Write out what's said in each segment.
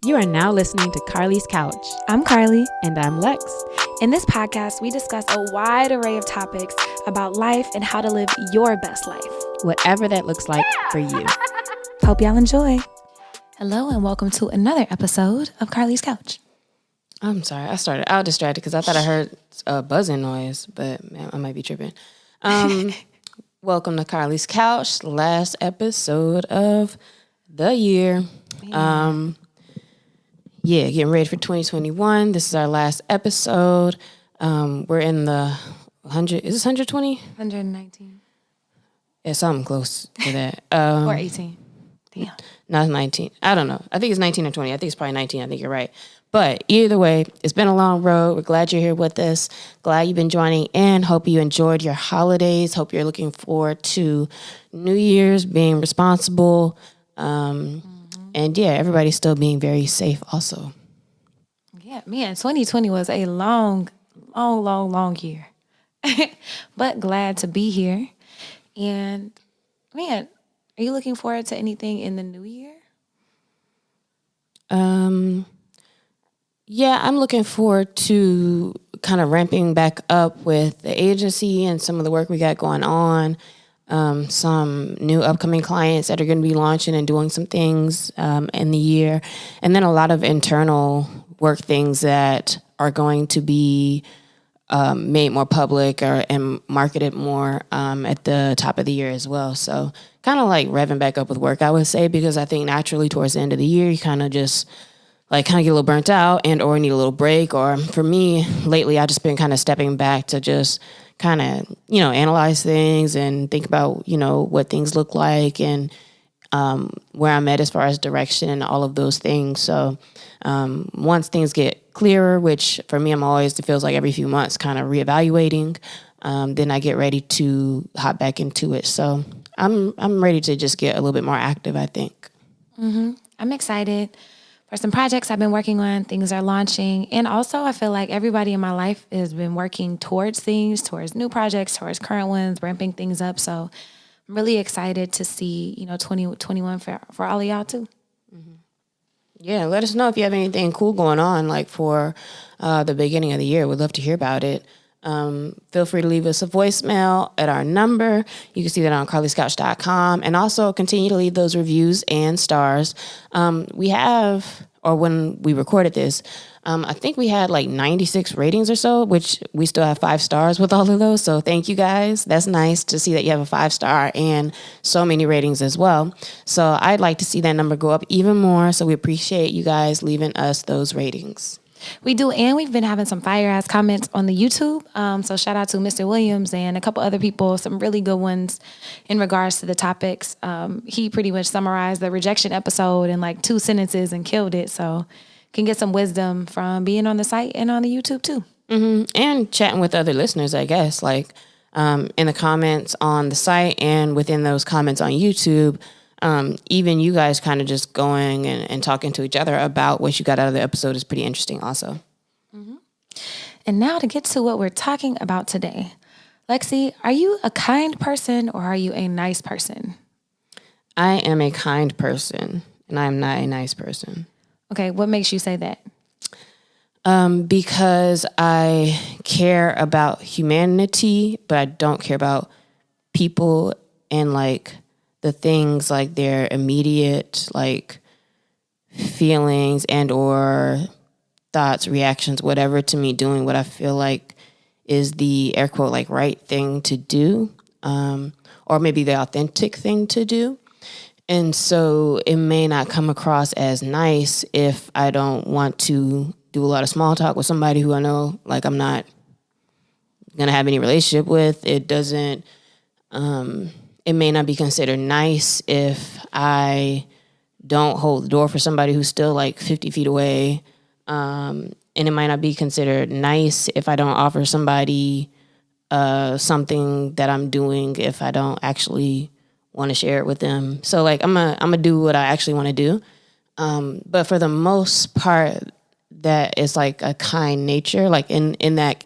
You are now listening to Carlie's Couch. I'm Carlie. And I'm Lex. In this podcast, we discuss a wide array of topics about life and how to live your best life. Whatever that looks like for you. Hope y'all enjoy. Hello and welcome to another episode of Carlie's Couch. I'm sorry, I started out distracted because I thought I heard a buzzing noise, but man, I might be tripping. Welcome to Carlie's Couch, last episode of the year. Getting ready for 2021. This is our last episode. We're in the 100, is this 120? 119. It's something close to that. Or 18. Damn. No, it's 19. I don't know. I think it's 19 or 20. I think it's probably 19. I think you're right. But either way, it's been a long road. We're glad you're here with us. Glad you've been joining in. Hope you enjoyed your holidays. Hope you're looking forward to New Year's, being responsible. And yeah, everybody's still being very safe also. Yeah, man, 2020 was a long year. But glad to be here. And man, are you looking forward to anything in the new year? Yeah, I'm looking forward to kind of ramping back up with the agency and some of the work we got going on. Some new upcoming clients that are going to be launching and doing some things in the year. And then a lot of internal work things that are going to be made more public and marketed more at the top of the year as well. So kind of like revving back up with work, I would say, because I think naturally towards the end of the year, you kind of just get a little burnt out and or need a little break. Or for me, lately, I've just been kind of stepping back to just kind of, analyze things and think about, what things look like and where I'm at as far as direction and all of those things. So once things get clearer, which for me, it feels like every few months kind of reevaluating, then I get ready to hop back into it. So I'm ready to just get a little bit more active, I think. Mm-hmm. I'm excited for some projects I've been working on. Things are launching. And also I feel like everybody in my life has been working towards things, towards new projects, towards current ones, ramping things up. So I'm really excited to see, 2021 for all of y'all too. Mm-hmm. Yeah, let us know if you have anything cool going on, like for the beginning of the year. We'd love to hear about it. Feel free to leave us a voicemail at our number. You can see that on carliescouch.com, and also continue to leave those reviews and stars. When we recorded this, I think we had like 96 ratings or so, which we still have 5 stars with all of those. So thank you guys. That's nice to see that you have a 5-star and so many ratings as well. So I'd like to see that number go up even more. So we appreciate you guys leaving us those ratings. We do, and we've been having some fire-ass comments on the YouTube. So shout out to Mr. Williams and a couple other people, some really good ones in regards to the topics. He pretty much summarized the rejection episode in like 2 sentences and killed it. So can get some wisdom from being on the site and on the YouTube too. Mm-hmm. And chatting with other listeners, I guess, like in the comments on the site and within those comments on YouTube. Even you guys kind of just going and talking to each other about what you got out of the episode is pretty interesting also. Mm-hmm. And now to get to what we're talking about today. Lexi, are you a kind person or are you a nice person? I am a kind person and I am not a nice person. Okay, what makes you say that? Because I care about humanity, but I don't care about people and the things like their immediate feelings and or thoughts, reactions, whatever, to me doing what I feel like is the air quote right thing to do, or maybe the authentic thing to do. And so it may not come across as nice if I don't want to do a lot of small talk with somebody who I know I'm not gonna have any relationship with. It doesn't it may not be considered nice if I don't hold the door for somebody who's still 50 feet away. And it might not be considered nice if I don't offer somebody something that I'm doing if I don't actually want to share it with them. So I'm gonna do what I actually want to do. But for the most part, that is a kind nature, in that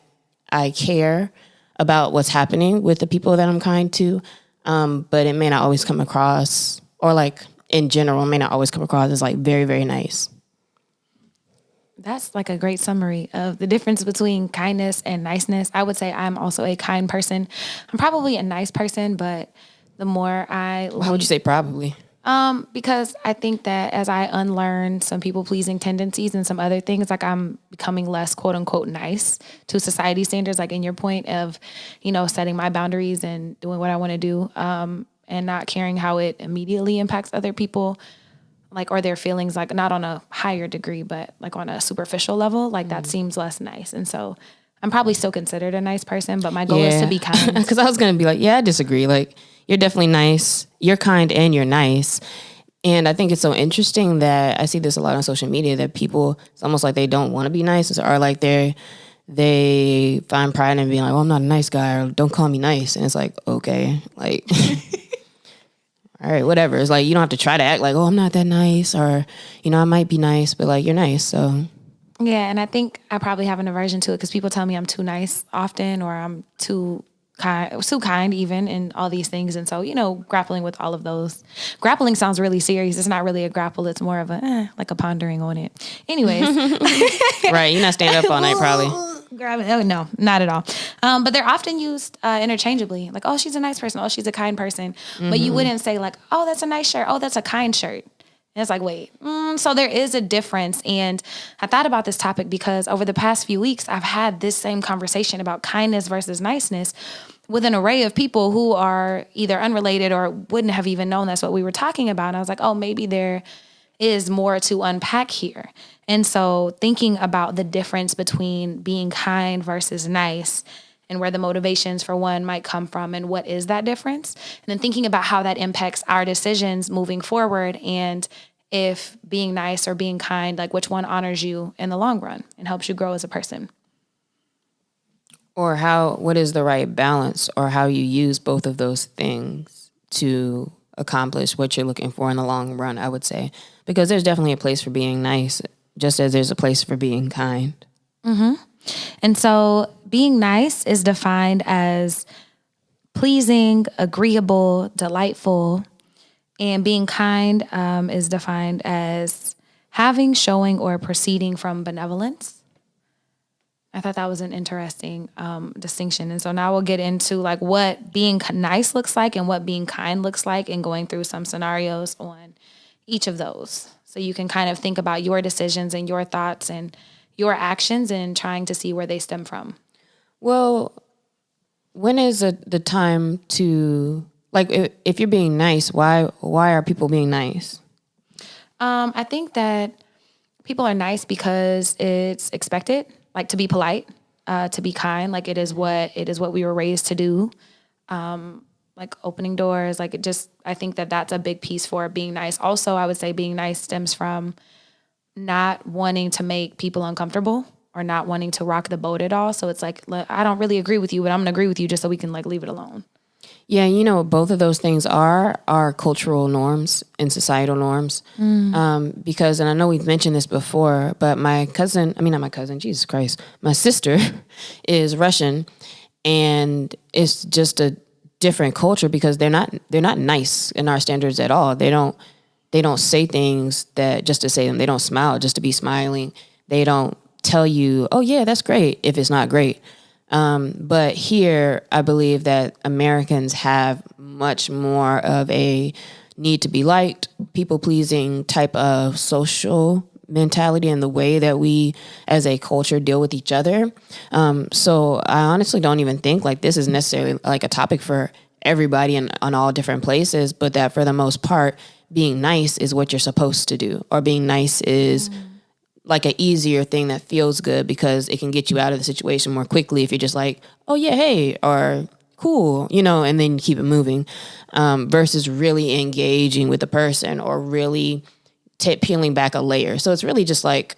I care about what's happening with the people that I'm kind to. But it may not always come across, or in general, may not always come across as very, very nice. That's like a great summary of the difference between kindness and niceness. I would say I'm also a kind person. I'm probably a nice person, but the more How would you say probably? because I think that as I unlearn some people pleasing tendencies and some other things, like I'm becoming less quote unquote nice to society standards, like in your point of, setting my boundaries and doing what I want to do, and not caring how it immediately impacts other people, like, or their feelings, like not on a higher degree, but like on a superficial level, like that seems less nice. And so I'm probably still considered a nice person, but my goal is to be kind. Because I was going to be like, yeah, I disagree. Like, you're definitely nice. You're kind and you're nice. And I think it's so interesting that I see this a lot on social media that people, it's almost like they don't want to be nice, or like they find pride in being like, oh, I'm not a nice guy, or don't call me nice. And it's like, okay, like, all right, whatever. It's like, you don't have to try to act like, oh, I'm not that nice, or, I might be nice, but like, you're nice. So yeah, and I think I probably have an aversion to it because people tell me I'm too nice often, or I'm too kind even, and all these things. And so, grappling with all of those. Grappling sounds really serious. It's not really a grapple. It's more of like a pondering on it. Anyways. Right, you're not staying up all night probably. Oh, no, not at all. But they're often used interchangeably. Like, oh, she's a nice person. Oh, she's a kind person. But you wouldn't say like, oh, that's a nice shirt. Oh, that's a kind shirt. And it's like, wait. So there is a difference. And I thought about this topic because over the past few weeks, I've had this same conversation about kindness versus niceness with an array of people who are either unrelated or wouldn't have even known that's what we were talking about. And I was like, oh, maybe there is more to unpack here. And so thinking about the difference between being kind versus nice and where the motivations for one might come from and what is that difference, and then thinking about how that impacts our decisions moving forward, and if being nice or being kind, like which one honors you in the long run and helps you grow as a person. Or what is the right balance, or how you use both of those things to accomplish what you're looking for in the long run, I would say. Because there's definitely a place for being nice, just as there's a place for being kind. Mm-hmm. And so being nice is defined as pleasing, agreeable, delightful. And being kind is defined as having, showing, or proceeding from benevolence. I thought that was an interesting distinction. And so now we'll get into like what being nice looks like and what being kind looks like, and going through some scenarios on each of those. So you can kind of think about your decisions and your thoughts and your actions and trying to see where they stem from. Well, when is the time to, like, if you're being nice, why are people being nice? I think that people are nice because it's expected. Like to be polite, to be kind, like it is what we were raised to do. Like opening doors, like I think that that's a big piece for being nice. Also, I would say being nice stems from not wanting to make people uncomfortable or not wanting to rock the boat at all. So it's like, I don't really agree with you, but I'm gonna agree with you just so we can like leave it alone. Yeah, both of those things are cultural norms and societal norms. Because, and I know we've mentioned this before, but my sister is Russian, and it's just a different culture because they're not nice in our standards at all. They don't say things that just to say them. They don't smile just to be smiling. They don't tell you, oh yeah, that's great, if it's not great. But here, I believe that Americans have much more of a need to be liked, people-pleasing type of social mentality and the way that we as a culture deal with each other. So I honestly don't even think like this is necessarily like a topic for everybody on all different places, but that for the most part, being nice is what you're supposed to do, or being nice is like an easier thing that feels good because it can get you out of the situation more quickly if you're just like, oh yeah, hey, or cool, and then keep it moving, versus really engaging with the person or really peeling back a layer. So it's really just like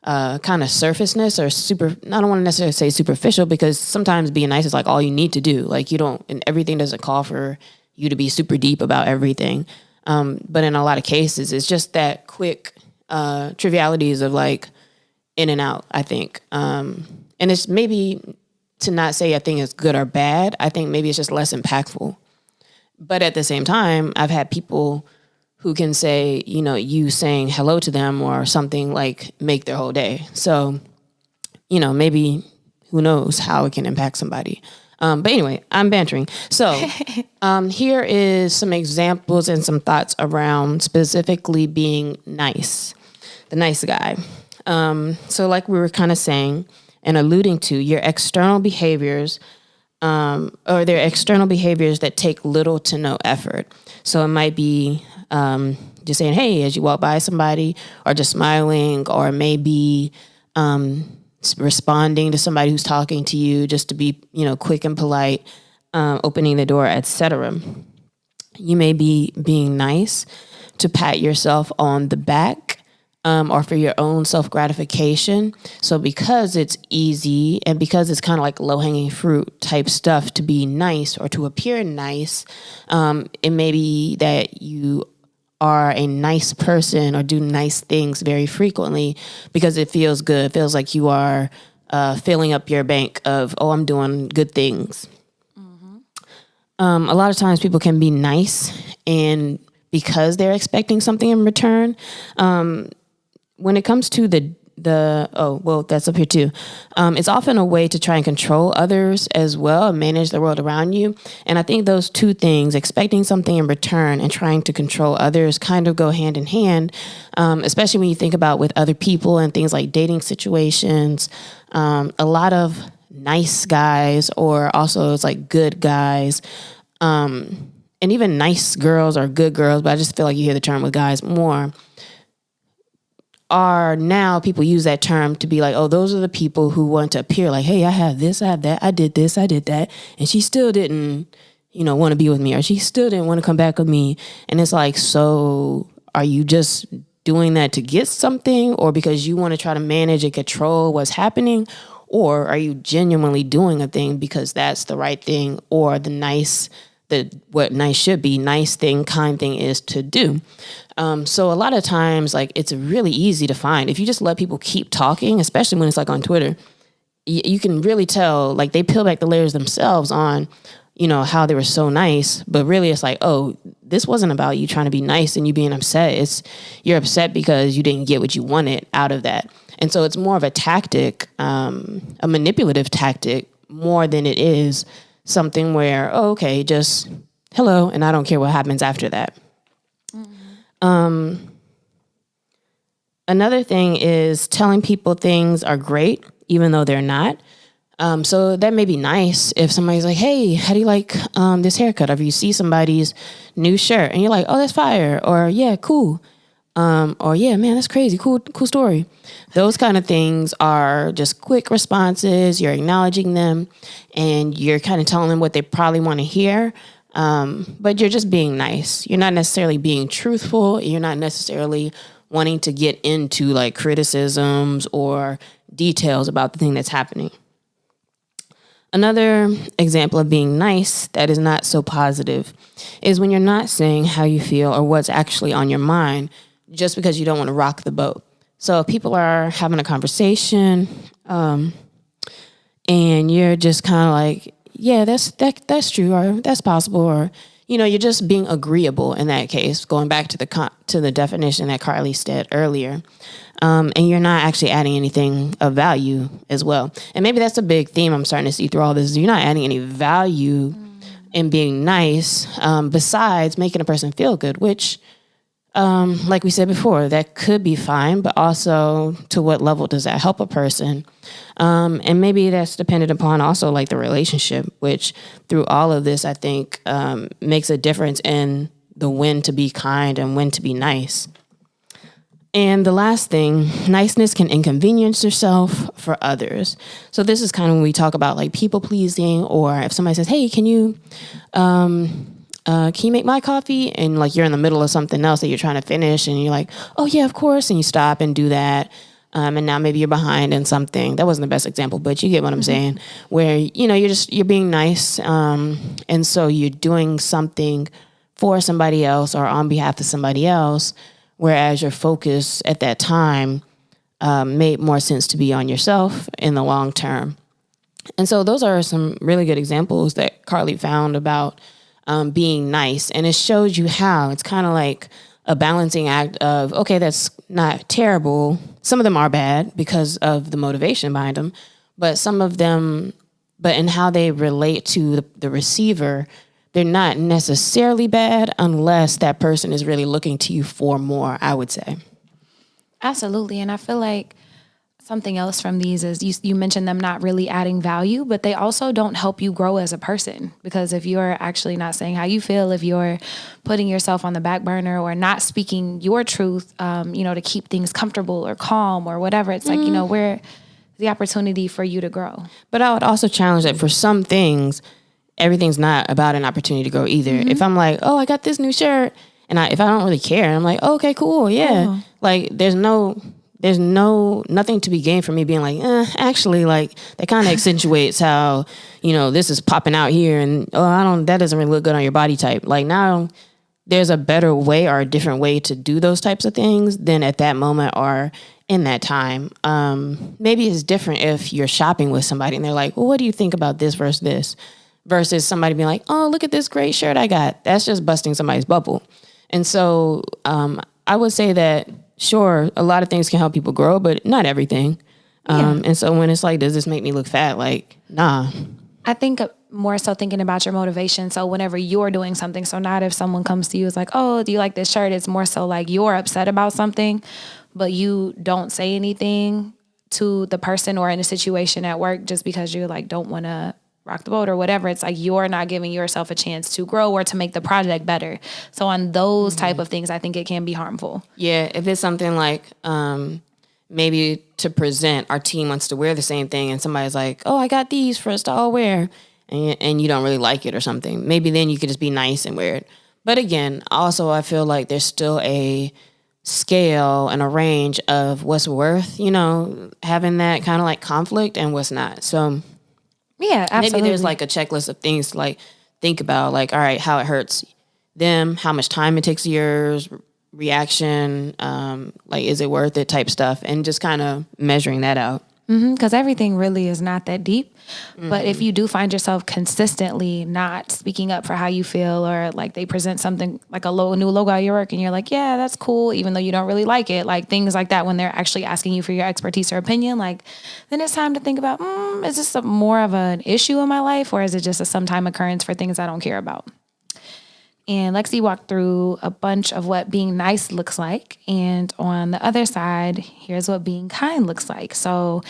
kind of surfaceness or I don't want to necessarily say superficial, because sometimes being nice is like all you need to do. Like and everything doesn't call for you to be super deep about everything. But in a lot of cases, it's just that quick trivialities of like in and out, I think. And it's maybe to not say I think it's good or bad. I think maybe it's just less impactful. But at the same time, I've had people who can say, you saying hello to them or something like make their whole day. So, maybe who knows how it can impact somebody. But anyway, I'm bantering. So here is some examples and some thoughts around specifically being nice, the nice guy. So like we were kind of saying and alluding to, your external behaviors or their external behaviors that take little to no effort. So it might be just saying, hey, as you walk by somebody, or just smiling, or maybe responding to somebody who's talking to you, just to be, quick and polite, opening the door, etc. You may be being nice to pat yourself on the back, or for your own self-gratification. So because it's easy and because it's kind of like low-hanging fruit type stuff to be nice or to appear nice, it may be that you are a nice person or do nice things very frequently because it feels good. It feels like you are filling up your bank of, I'm doing good things. A lot of times people can be nice and because they're expecting something in return. When it comes to that's up here too. It's often a way to try and control others as well and manage the world around you. And I think those two things, expecting something in return and trying to control others, kind of go hand in hand, especially when you think about with other people and things like dating situations. A lot of nice guys, or also it's like good guys, and even nice girls or good girls, but I just feel like you hear the term with guys more, are now people use that term to be like, those are the people who want to appear like, hey, I have this, I have that, I did this, I did that, and she still didn't, want to be with me, or she still didn't want to come back with me. And it's like, so are you just doing that to get something, or because you want to try to manage and control what's happening, or are you genuinely doing a thing because that's the right thing, or what nice should be, nice thing, kind thing is to do. So a lot of times, like, it's really easy to find. If you just let people keep talking, especially when it's like on Twitter, you can really tell, like, they peel back the layers themselves on, how they were so nice. But really it's like, this wasn't about you trying to be nice and you being upset. You're upset because you didn't get what you wanted out of that. And so it's more of a tactic, a manipulative tactic, more than it is something where, okay, just hello, and I don't care what happens after that. Another thing is telling people things are great, even though they're not. So that may be nice if somebody's like, hey, how do you like this haircut? Or if you see somebody's new shirt and you're like, that's fire. Or yeah, cool. Or yeah, man, that's crazy. Cool story. Those kind of things are just quick responses. You're acknowledging them and you're kind of telling them what they probably want to hear. But you're just being nice. You're not necessarily being truthful. You're not necessarily wanting to get into like criticisms or details about the thing that's happening. Another example of being nice that is not so positive is when you're not saying how you feel or what's actually on your mind just because you don't want to rock the boat. So if people are having a conversation and you're just kind of like, yeah, that's true, or that's possible, or you're just being agreeable in that case, going back to the definition that Carlie said earlier. And you're not actually adding anything of value as well. And maybe that's a big theme I'm starting to see through all this. You're not adding any value in being nice, besides making a person feel good, which, like we said before, that could be fine, but also to what level does that help a person? And maybe that's dependent upon also like the relationship, which through all of this, I think, makes a difference in the when to be kind and when to be nice. And the last thing, niceness can inconvenience yourself for others. So this is kind of when we talk about like people pleasing, or if somebody says, hey, can you make my coffee? And like you're in the middle of something else that you're trying to finish and you're like, oh yeah, of course. And you stop and do that. And now maybe you're behind in something. That wasn't the best example, but you get what I'm saying, where, you're being nice. And so you're doing something for somebody else or on behalf of somebody else, whereas your focus at that time made more sense to be on yourself in the long term. And so those are some really good examples that Carlie found about being nice. And it shows you how. It's kind of like a balancing act of, okay, that's not terrible. Some of them are bad because of the motivation behind them, but some of them, but in how they relate to the receiver, they're not necessarily bad unless that person is really looking to you for more, I would say. Absolutely. And I feel like something else from these is you mentioned them not really adding value, but they also don't help you grow as a person. Because if you're actually not saying how you feel, if you're putting yourself on the back burner or not speaking your truth, to keep things comfortable or calm or whatever, it's like, where the opportunity for you to grow. But I would also challenge that for some things, everything's not about an opportunity to grow either. If I'm like, oh, I got this new shirt, and if I don't really care, I'm like, oh, okay, cool, yeah. Cool. Like there's nothing to be gained from me being like, actually, like that kind of accentuates how, this is popping out here, and that doesn't really look good on your body type. Like now there's a better way or a different way to do those types of things than at that moment or in that time. Maybe it's different if you're shopping with somebody and they're like, well, what do you think about this versus somebody being like, oh, look at this great shirt I got. That's just busting somebody's bubble. And so I would say that, sure, a lot of things can help people grow, but not everything. And so when it's like, does this make me look fat? Like, nah. I think more so thinking about your motivation. So whenever you're doing something, so not if someone comes to you, it's like, oh, do you like this shirt? It's more so like you're upset about something, but you don't say anything to the person or in a situation at work just because you like don't want to rock the boat or whatever. It's like you're not giving yourself a chance to grow or to make the project better. So on those type of things, I think it can be harmful. Yeah, if it's something like maybe to present, our team wants to wear the same thing and somebody's like, oh, I got these for us to all wear, and you don't really like it or something, maybe then you could just be nice and wear it. But again, also I feel like there's still a scale and a range of what's worth, having that kind of like conflict and what's not. So yeah, absolutely. Maybe there's like a checklist of things to like think about, like, all right, how it hurts them, how much time it takes yours, reaction, like, is it worth it type stuff, and just kind of measuring that out. Because everything really is not that deep. But if you do find yourself consistently not speaking up for how you feel, or like they present something like a new logo at your work and you're like, yeah, that's cool, even though you don't really like it, like things like that, when they're actually asking you for your expertise or opinion, like then it's time to think about, is this more of an issue in my life, or is it just a sometime occurrence for things I don't care about? And Lexi walked through a bunch of what being nice looks like. And on the other side, here's what being kind looks like. So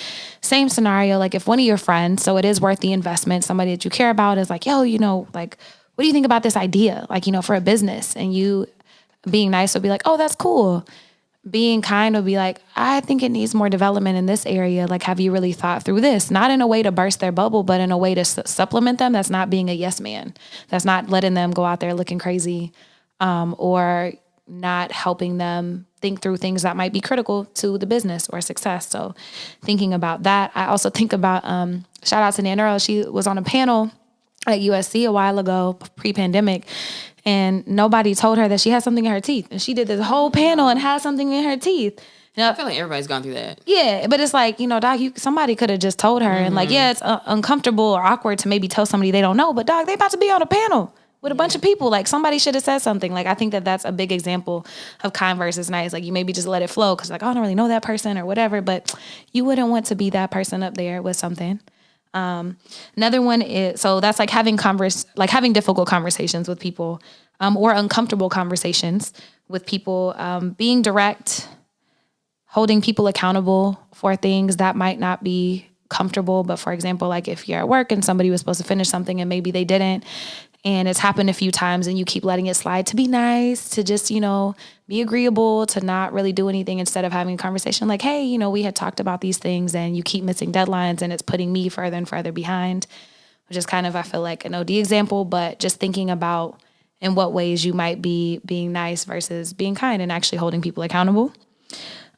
same scenario, like if one of your friends, so it is worth the investment, somebody that you care about is like, yo, like, what do you think about this idea? Like, for a business, and you being nice would be like, oh, that's cool. Being kind would be like, I think it needs more development in this area. Like, have you really thought through this? Not in a way to burst their bubble, but in a way to supplement them. That's not being a yes man. That's not letting them go out there looking crazy, or not helping them think through things that might be critical to the business or success. So thinking about that, I also think about, shout out to Nan Earl. She was on a panel at USC a while ago, pre-pandemic, and nobody told her that she had something in her teeth. And she did this whole panel and had something in her teeth. I feel like everybody's gone through that. Yeah, but it's like, dog, somebody could have just told her. And like, yeah, it's uncomfortable or awkward to maybe tell somebody they don't know. But dog, they about to be on a panel with a bunch of people. Like, somebody should have said something. Like, I think that's a big example of kind versus nice. Like, you maybe just let it flow because like, oh, I don't really know that person or whatever. But you wouldn't want to be that person up there with something. Another one is, so that's like having difficult conversations with people, or uncomfortable conversations with people, being direct, holding people accountable for things that might not be comfortable. But for example, like if you're at work and somebody was supposed to finish something and maybe they didn't, and it's happened a few times and you keep letting it slide, to be nice, to just, be agreeable, to not really do anything, instead of having a conversation like, hey, we had talked about these things and you keep missing deadlines and it's putting me further and further behind, which is kind of, I feel like, an OD example, but just thinking about in what ways you might be being nice versus being kind and actually holding people accountable.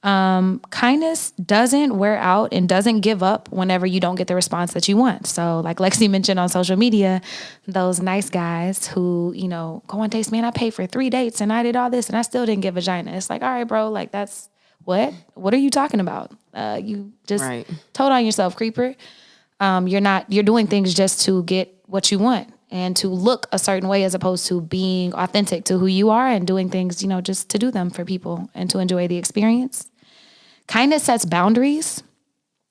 Kindness doesn't wear out and doesn't give up whenever you don't get the response that you want. So like Lexi mentioned on social media, those nice guys who, go on dates, man, I paid for 3 dates and I did all this and I still didn't get vagina. It's like, all right, bro, like that's what are you talking about? You just told on yourself, creeper. You're doing things just to get what you want. and to look a certain way as opposed to being authentic to who you are and doing things, just to do them for people and to enjoy the experience. Kindness sets boundaries.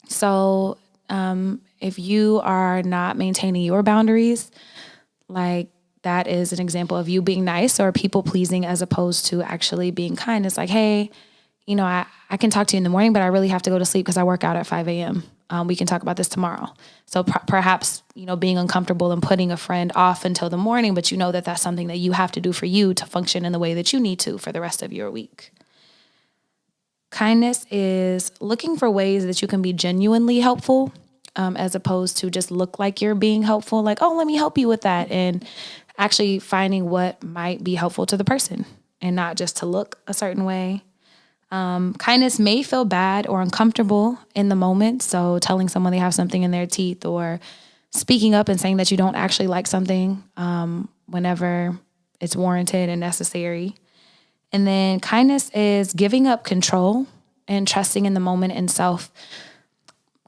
So if you are not maintaining your boundaries, like that is an example of you being nice or people pleasing as opposed to actually being kind. It's like, hey, I can talk to you in the morning, but I really have to go to sleep because I work out at 5 a.m. We can talk about this tomorrow. So perhaps, being uncomfortable and putting a friend off until the morning, but that that's something that you have to do for you to function in the way that you need to for the rest of your week. Kindness is looking for ways that you can be genuinely helpful, as opposed to just look like you're being helpful, like, oh, let me help you with that. And actually finding what might be helpful to the person and not just to look a certain way. Kindness may feel bad or uncomfortable in the moment. So telling someone they have something in their teeth or speaking up and saying that you don't actually like something whenever it's warranted and necessary. And then kindness is giving up control and trusting in the moment and self.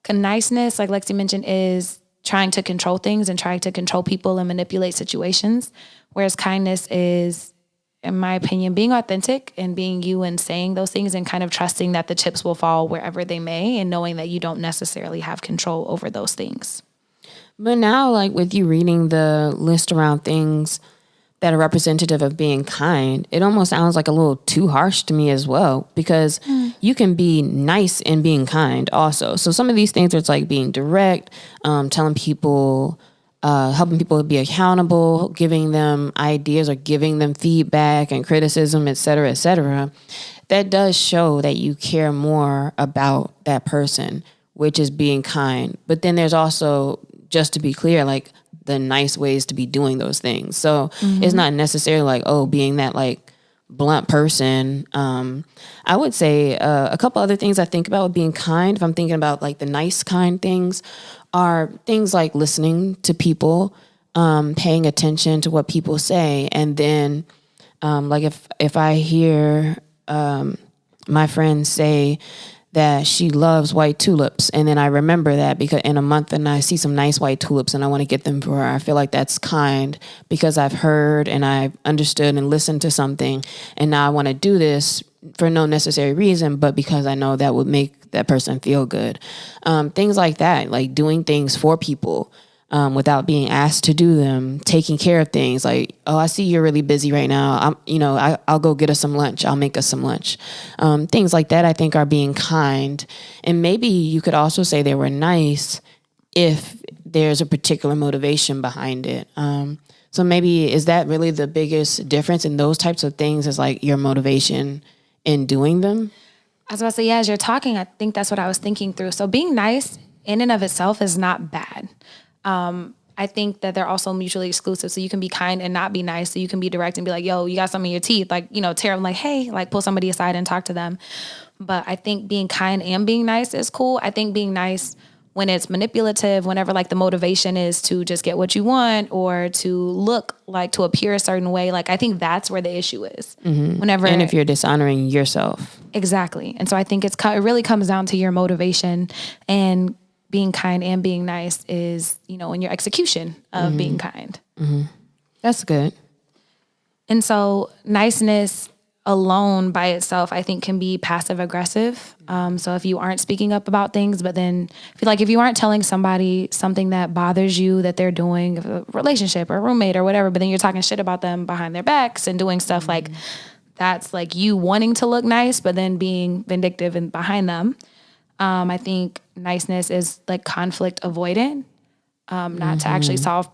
Niceness, like Lexi mentioned, is trying to control things and trying to control people and manipulate situations. Whereas kindness is, in my opinion, being authentic and being you and saying those things and kind of trusting that the chips will fall wherever they may and knowing that you don't necessarily have control over those things. But now, like with you reading the list around things that are representative of being kind, it almost sounds like a little too harsh to me as well, because you can be nice in being kind also. So some of these things, it's like being direct, telling people, helping people be accountable, giving them ideas or giving them feedback and criticism, et cetera, that does show that you care more about that person, which is being kind. But then there's also, just to be clear, like the nice ways to be doing those things. So it's not necessarily like, oh, being that like blunt person. I would say a couple other things I think about with being kind, if I'm thinking about like the nice kind things, are things like listening to people, paying attention to what people say. And then like if I hear my friend say that she loves white tulips, and then I remember that because in a month and I see some nice white tulips and I want to get them for her, I feel like that's kind because I've heard and I've understood and listened to something, and now I want to do this for no necessary reason, but because I know that would make that person feel good. Things like that, like doing things for people without being asked to do them, taking care of things like, oh, I see you're really busy right now. I'll go get us some lunch. I'll make us some lunch. Things like that, I think, are being kind. And maybe you could also say they were nice if there's a particular motivation behind it. So maybe is that really the biggest difference in those types of things, is like your motivation in doing them? I was about to say, yeah, as you're talking, I think that's what I was thinking through. So being nice in and of itself is not bad. I think that they're also mutually exclusive. So you can be kind and not be nice. So you can be direct and be like, yo, you got something in your teeth. Like, tear them, like, hey, like pull somebody aside and talk to them. But I think being kind and being nice is cool. I think being nice when it's manipulative, whenever like the motivation is to just get what you want or to look like to appear a certain way. Like, I think that's where the issue is. Whenever, and if you're dishonoring yourself. Exactly. And so I think it really comes down to your motivation, and being kind and being nice is, in your execution of being kind. That's good. And so niceness alone by itself, I think, can be passive aggressive. So if you aren't speaking up about things, but then if you aren't telling somebody something that bothers you that they're doing, a relationship or a roommate or whatever, but then you're talking shit about them behind their backs and doing stuff like that's like you wanting to look nice, but then being vindictive and behind them. I think niceness is like conflict avoidant, not to actually solve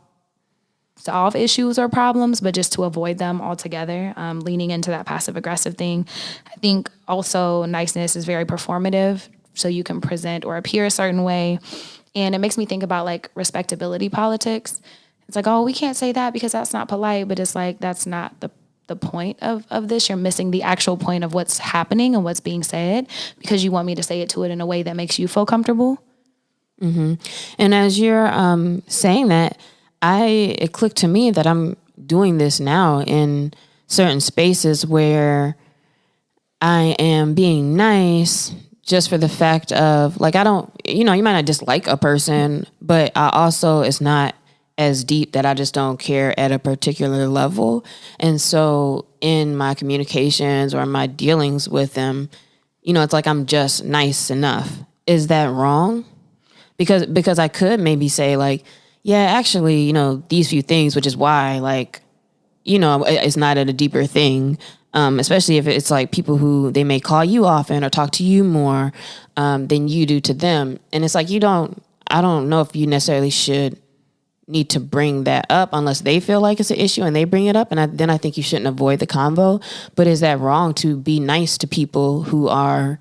issues or problems, but just to avoid them altogether, leaning into that passive aggressive thing. I think also niceness is very performative, so you can present or appear a certain way. And it makes me think about like respectability politics. It's like, oh, we can't say that because that's not polite, but it's like, that's not the point of this. You're missing the actual point of what's happening and what's being said because you want me to say it to it in a way that makes you feel comfortable. And as you're saying that, it clicked to me that I'm doing this now in certain spaces where I am being nice just for the fact of like, I don't, you might not dislike a person, but I also, it's not as deep that I just don't care at a particular level. And so in my communications or my dealings with them, it's like I'm just nice enough. Is that wrong? Because I could maybe say like, yeah, actually, these few things, which is why like, it's not at a deeper thing. Especially if it's like people who they may call you often or talk to you more than you do to them. And it's like, I don't know if you necessarily should need to bring that up unless they feel like it's an issue and they bring it up. And then I think you shouldn't avoid the convo. But is that wrong to be nice to people who are,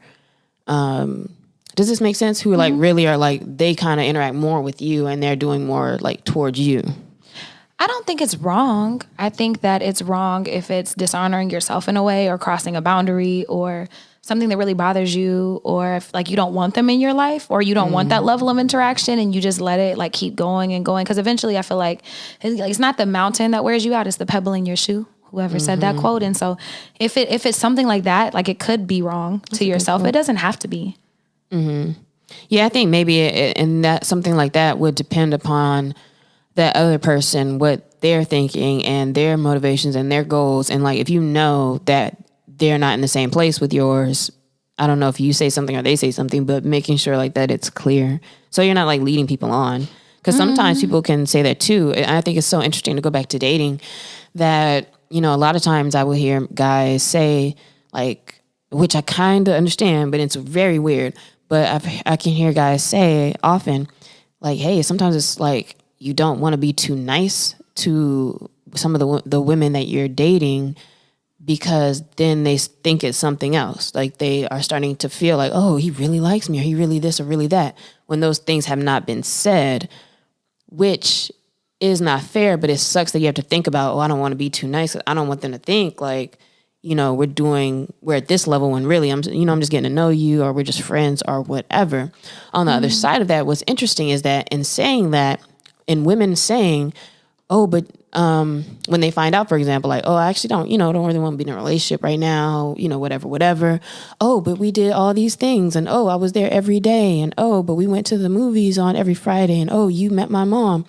does this make sense? Who like really are like, they kind of interact more with you and they're doing more like towards you. I don't think it's wrong. I think that it's wrong if it's dishonoring yourself in a way or crossing a boundary or something that really bothers you, or if like you don't want them in your life or you don't want that level of interaction and you just let it like keep going and going. Because eventually I feel like it's not the mountain that wears you out, it's the pebble in your shoe. Whoever said that quote. And so if it's something like that, like it could be wrong to yourself. It doesn't have to be. Yeah, I think maybe and that something like that would depend upon that other person, what they're thinking and their motivations and their goals. And like, if you know that they're not in the same place with yours, I don't know if you say something or they say something, but making sure like that it's clear. So you're not like leading people on. Because sometimes people can say that too. And I think it's so interesting to go back to dating that, a lot of times I will hear guys say like, which I kind of understand, but it's very weird. But I can hear guys say often like, hey, sometimes it's like, you don't want to be too nice to some of the women that you're dating because then they think it's something else. Like they are starting to feel like, oh, he really likes me or he really this or really that, when those things have not been said, which is not fair, but it sucks that you have to think about, oh, I don't want to be too nice. I don't want them to think like, we're at this level when really I'm just getting to know you or we're just friends or whatever. On the other side of that, what's interesting is that in saying that, and women saying, oh, but when they find out, for example, like, oh, I actually don't really want to be in a relationship right now, whatever. Oh, but we did all these things. And, oh, I was there every day. And, oh, but we went to the movies on every Friday. And, oh, you met my mom.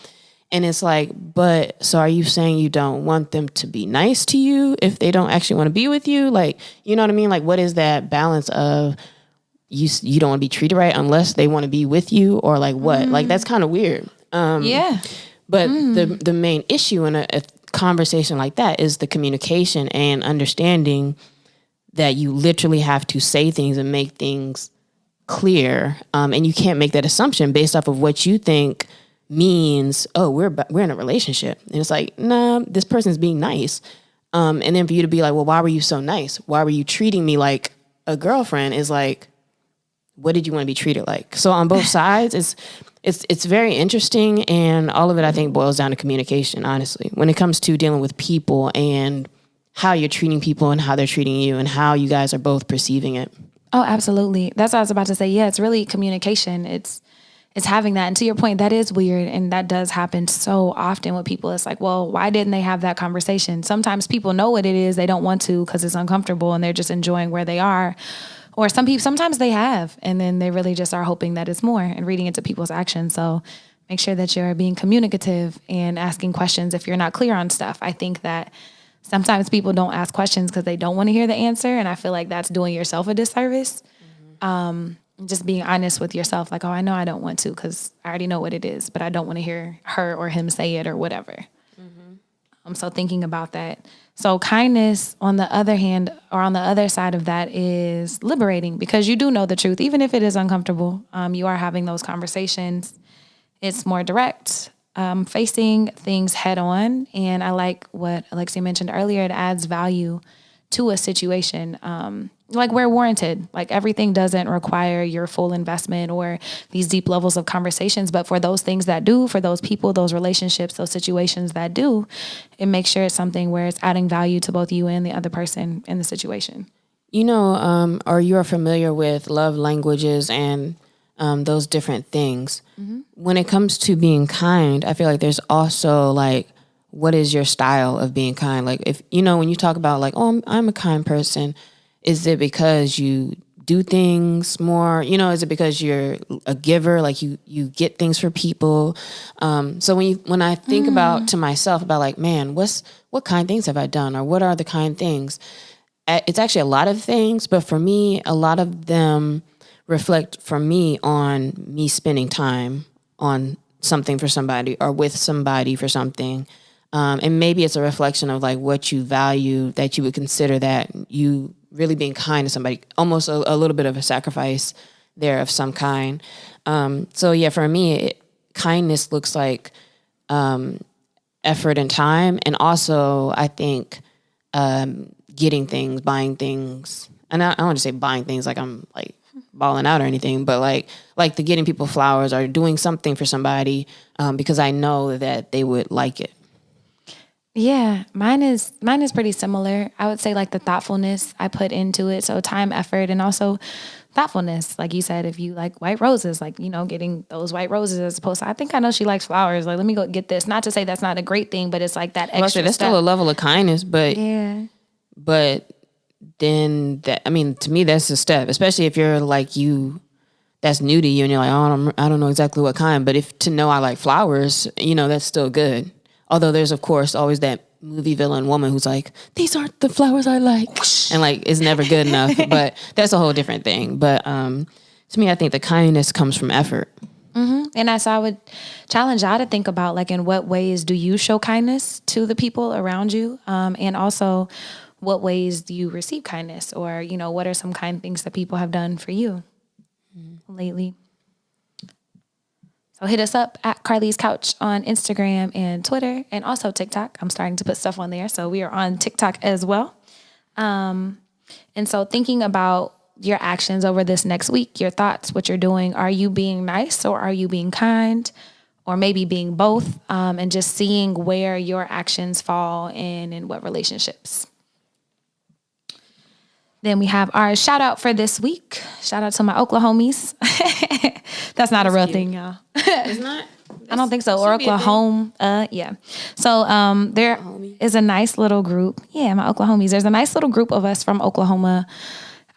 And it's like, but so are you saying you don't want them to be nice to you if they don't actually want to be with you? Like, you know what I mean? Like, what is that balance of you don't want to be treated right unless they want to be with you, or like what? Like, that's kind of weird. Yeah. But the main issue in a conversation like that is the communication and understanding that you literally have to say things and make things clear. And you can't make that assumption based off of what you think means, oh, we're in a relationship. And it's like, nah, this person's being nice. And then for you to be like, well, why were you so nice? Why were you treating me like a girlfriend? Is like, what did you want to be treated like? So on both sides, it's very interesting, and all of it I think boils down to communication, honestly, when it comes to dealing with people and how you're treating people and how they're treating you and how you guys are both perceiving it. Oh, absolutely. That's what I was about to say. Yeah, it's really communication. It's having that. And to your point, that is weird. And that does happen so often with people. It's like, well, why didn't they have that conversation? Sometimes people know what it is. They don't want to because it's uncomfortable and they're just enjoying where they are. Or sometimes they have, and then they really just are hoping that it's more and reading into people's actions. So make sure that you're being communicative and asking questions if you're not clear on stuff. I think that sometimes people don't ask questions because they don't want to hear the answer. And I feel like that's doing yourself a disservice. Just being honest with yourself. Like, oh, I know I don't want to because I already know what it is, but I don't want to hear her or him say it or whatever. So thinking about that. So kindness, on the other hand, or on the other side of that, is liberating because you do know the truth. Even if it is uncomfortable, you are having those conversations. It's more direct, facing things head on. And I like what Alexi mentioned earlier. It adds value to a situation. Like where warranted, like everything doesn't require your full investment or these deep levels of conversations. But for those things that do, for those people, those relationships, those situations that do, it makes sure it's something where it's adding value to both you and the other person in the situation. Or you're familiar with love languages and those different things. When it comes to being kind, I feel like there's also like, what is your style of being kind? Like if, when you talk about like, oh, I'm a kind person, is it because you do things more? You know, is it because you're a giver, like you get things for people? So when I think about to myself about like, man, what kind things have I done, or what are the kind things? It's actually a lot of things, but for me, a lot of them reflect for me on me spending time on something for somebody or with somebody for something. And maybe it's a reflection of like what you value, that you would consider that you really being kind to somebody, almost a little bit of a sacrifice there of some kind. So yeah, for me, kindness looks like effort and time. And also I think getting things, buying things. And I don't want to say buying things like I'm like balling out or anything, but like the getting people flowers or doing something for somebody because I know that they would like it. Yeah, mine is pretty similar. I would say like the thoughtfulness I put into it. So time, effort, and also thoughtfulness. Like you said, if you like white roses, like, you know, getting those white roses as opposed to, I think I know she likes flowers. Like, let me go get this. Not to say that's not a great thing, but it's like that extra That's step. still a level of kindness, but Yeah. but then that, I mean, to me, that's a step, especially if you're like that's new to you and you're like, oh, I don't know exactly what kind, but if to know I like flowers, you know, that's still good. Although there's, of course, always that movie villain woman who's like, these aren't the flowers I like. And like, it's never good enough. But that's a whole different thing. But to me, I think the kindness comes from effort. Mm-hmm. And so I would challenge y'all to think about like, in what ways do you show kindness to the people around you? And also, what ways do you receive kindness? Or, you know, what are some kind things that people have done for you lately? So hit us up at Carlie's Couch on Instagram and Twitter, and also TikTok. I'm starting to put stuff on there, so we are on TikTok as well. And so thinking about your actions over this next week, your thoughts, what you're doing, are you being nice or are you being kind? Or maybe being both, and just seeing where your actions fall in what relationships. Then we have our shout out for this week. Shout out to my Oklahomies. That's not a real thing, y'all. It's not? I don't think so. Or Oklahoma. Yeah. So there is a nice little group. Yeah, my Oklahomies. There's a nice little group of us from Oklahoma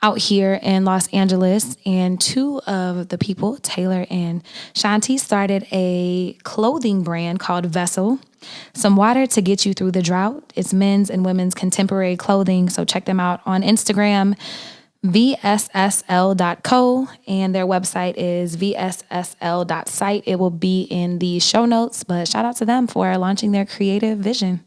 out here in Los Angeles. And two of the people, Taylor and Shanti, started a clothing brand called Vessel. Some water to get you through the drought. It's men's and women's contemporary clothing. So check them out on Instagram, vssl.co, and their website is vssl.site. It will be in the show notes, but shout out to them for launching their creative vision.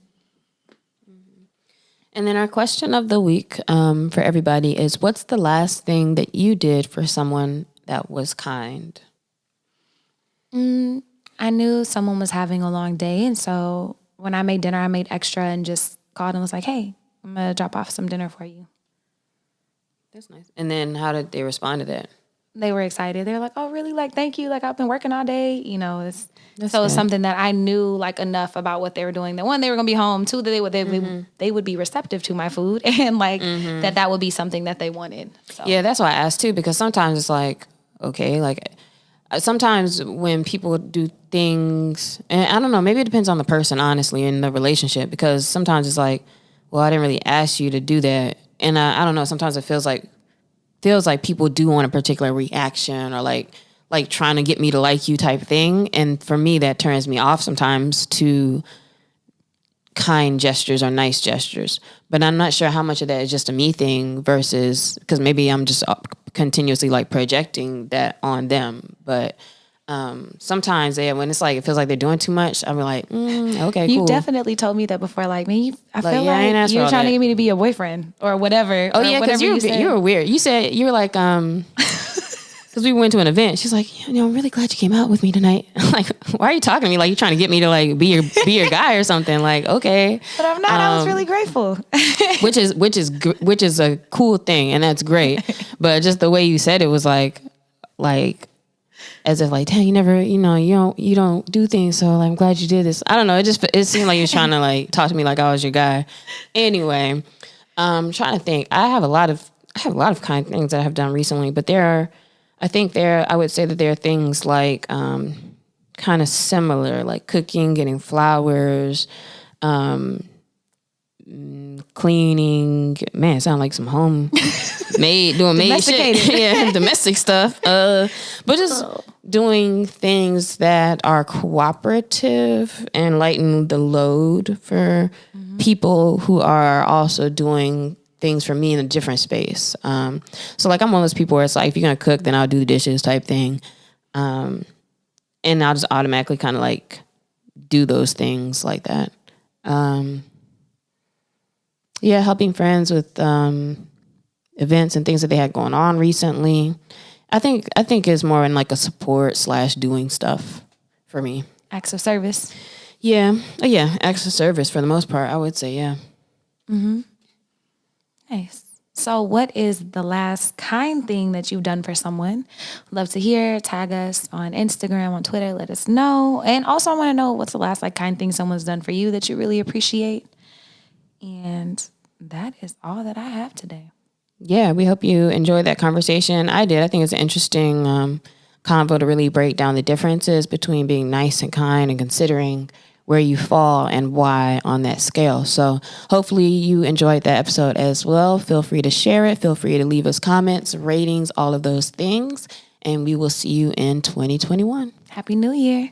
And then our question of the week for everybody is, what's the last thing that you did for someone that was kind? I knew someone was having a long day, and so when I made dinner, I made extra and just called and was like, hey, I'm going to drop off some dinner for you. That's nice. And then how did they respond to that? They were excited. They were like, oh, really? Like, thank you. Like, I've been working all day. You know, it's good. something that I knew like enough about what they were doing. That one, they were going to be home. Two, that they would be receptive to my food, and like that would be something that they wanted. So. Yeah, that's why I asked too, because sometimes it's like, okay, like sometimes when people do things, and I don't know, maybe it depends on the person, honestly, in the relationship, because sometimes it's like, well, I didn't really ask you to do that. And I don't know, sometimes it feels like people do want a particular reaction or like trying to get me to like you type thing. And for me, that turns me off sometimes to kind gestures or nice gestures. But I'm not sure how much of that is just a me thing versus, because maybe I'm just continuously like projecting that on them. But sometimes when it's like, it feels like they're doing too much, I'm like, okay, cool. You definitely told me that before. Like, man, I feel I ain't like asked you're for trying that. to get me to be a boyfriend or whatever. Oh yeah, because you were weird. You said, you were like, because we went to an event. She's like, you know, I'm really glad you came out with me tonight. I'm like, why are you talking to me? Like, you trying to get me to like be your guy or something? Like, okay. But I'm not. I was really grateful. which is a cool thing, and that's great. But just the way you said it was like as if like, damn, you don't do things. So like, I'm glad you did this. I don't know. It seemed like you were trying to like talk to me like I was your guy. Anyway, I'm trying to think. I have a lot of kind things that I have done recently, but I would say that there are things like kind of similar, like cooking, getting flowers, cleaning. Man, it sounds like some home maid doing maid shit. Yeah, domestic stuff. But just doing things that are cooperative and lighten the load for people who are also doing things for me in a different space. So like I'm one of those people where it's like, if you're gonna cook, then I'll do the dishes type thing. And I'll just automatically kind of like do those things like that. Yeah, helping friends with events and things that they had going on recently. I think it's more in like a support / doing stuff for me. Acts of service. Yeah. Yeah. Acts of service for the most part, I would say, yeah. Nice. So what is the last kind thing that you've done for someone? Love to hear. Tag us on Instagram, on Twitter. Let us know. And also I want to know what's the last like kind thing someone's done for you that you really appreciate. And that is all that I have today. Yeah, we hope you enjoyed that conversation. I did. I think it's an interesting convo to really break down the differences between being nice and kind and considering where you fall and why on that scale. So hopefully you enjoyed that episode as well. Feel free to share it. Feel free to leave us comments, ratings, all of those things. And we will see you in 2021. Happy New Year.